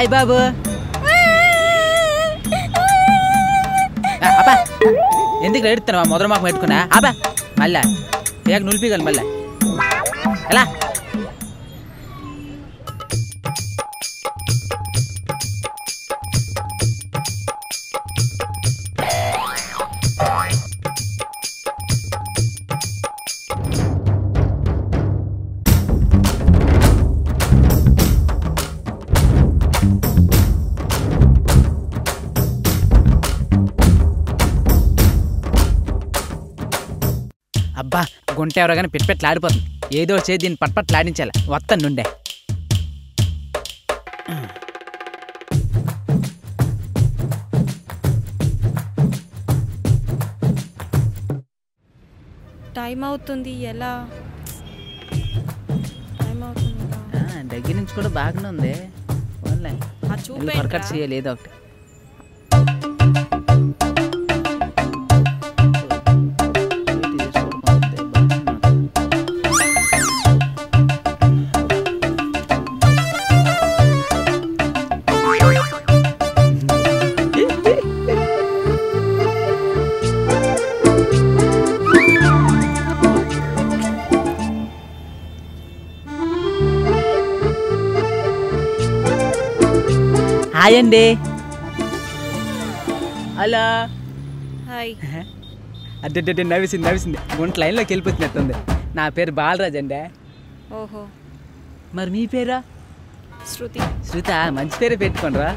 Hi బాబు. అబ్బా ఎందుకు ఎడుతున్నావా? మొదలు మాకు పెట్టుకున్నా అబ్బా మళ్ళా ఏక నులిపిగలి మళ్ళా ఎలా అబ్బా గుంట ఎవరో కానీ పిట్పెట్లాడిపోతుంది. ఏదో చేసి దీన్ని పట్పట్లాడించాలి. వస్తాను నుండే. టైం అవుతుంది. ఎలా టైం అవుతుంది? దగ్గర నుంచి కూడా బాగానే ఉంది. వర్కౌట్ చేయాలి ఏదో ఒకటి. హాయ్ అండి. హలో. హాయ్. అడ్డే నవ్విసింది. గుంట లైన్లోకి వెళ్ళిపోతున్నట్టుంది. నా పేరు బాలరాజ్ అండి. ఓహో. మరి మీ పేరా? శృతి. శృత మంచి పేరే పెట్టుకోండిరా.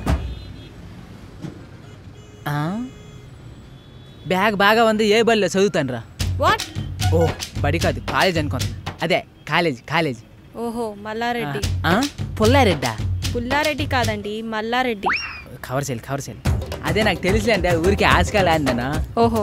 బ్యాగ్ బాగా ఉంది. ఏ బడిలో చదువుతాను రా? వాట్? ఓ బడి కాదు కాలేజ్ అనుకోండి. అదే కాలేజ్. ఓహో మల్లారెడ్డి. పుల్లారెడ్డా? పుల్లారెడ్డి కాదండి, మల్లారెడ్డి. కవర్ చేయాలి. అదే నాకు తెలుసులే అంటే ఊరికి ఆశకాలే అన్నానా. ఓహో.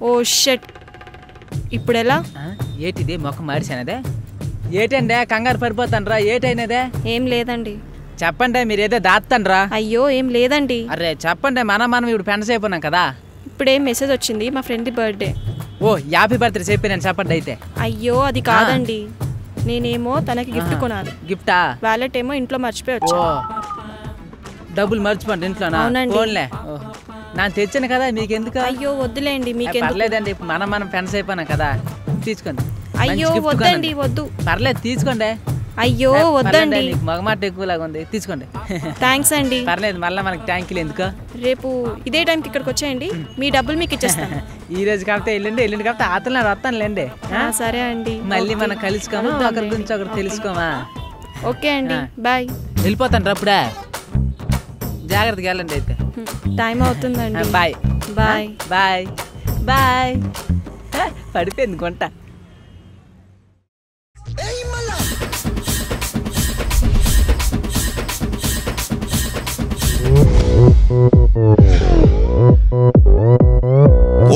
ఓ షట్. ఇప్పుడు ఎలా? ఏటిది మొక్క మారిసానదే? ఏటండే కంగారు పడిపోతాను రా. ఏటైనదే? ఏం లేదండి. చెప్పండి. మీరు ఏదో దాస్తాను రా. అయ్యో ఏం లేదండి. అరే చెప్పండి. మనం ఇప్పుడు ఫ్రెండ్స్ అయిపోయినాం కదా. ఇప్పుడే మెసేజ్ వచ్చింది, మా ఫ్రెండ్ బర్త్డే. ఓ హ్యాపీ బర్త్డే చెప్పాను చెప్పండి అయితే. అయ్యో అది కాదండి, నేనేమో తనకి గిఫ్ట్ కొనాలి. గిఫ్టా? వాలెట్ ఏమో ఇంట్లో మర్చిపోయొచ్చు. డబ్బులు మర్చిపోండి ఇంట్లోనా? ఫోన్లే నేను తెచ్చాను కదా మీకు ఎందుకు? అయ్యో వద్దులేండి, మీకు పర్లేదండి. మనం ఫ్రెండ్స్ అయిపోయినాం కదా, తీసుకోండి. అయ్యో వద్దండి, వద్దు. పర్లేదు తీసుకోండి. అయ్యో వద్దండి, మగమాట ఎక్కువలాగా ఉంది, తీసుకోండి. థ్యాంక్స్ అండి. పర్లేదు మళ్ళీ మనకి ట్యాంకులు ఎందుకు. రేపు ఇదే టైంకి ఇక్కడికి వచ్చేయండి, మీ డబ్బులు మీకు ఇచ్చేస్తాను. ఈ రోజు కాబట్టి ఎల్లుండి కాబట్టి ఆతలు వస్తానులేండి. సరే అండి, మళ్ళీ మనం కలుసుకోమా, ఒకరి గురించి ఒకరు తెలుసుకోమా. ఓకే అండి, బాయ్. వెళ్ళిపోతాను అప్పుడే, జాగ్రత్తగా వెళ్ళండి అయితే. టైం అవుతుందండి. Bye bye bye bye. పడిపోయింది గుంట.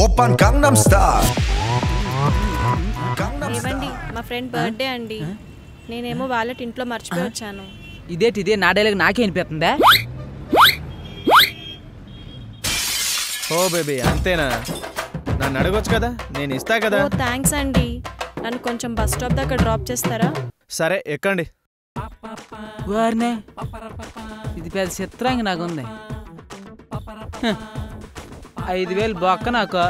Open Gangnam style. ఏవండి, మా ఫ్రెండ్ బర్త్డే అండి, నేనేమో వాలెట్ ఇంట్లో మర్చిపోయి వచ్చాను. ఇదే నా డైలాగ్ నాకే వినిపిస్తుందా? ఓ బేబీ అంతేనా? నన్ను అడగొచ్చు కదా, నేను ఇస్తా కదా. ఓ థ్యాంక్స్ అండి, నన్ను కొంచెం బస్ స్టాప్ దాకా డ్రాప్ చేస్తారా? సరే ఎక్కండి. వారినే ఇది పెద్ద చిత్రంగా నాకు ఉంది. 5,000 బొక్క నాకు.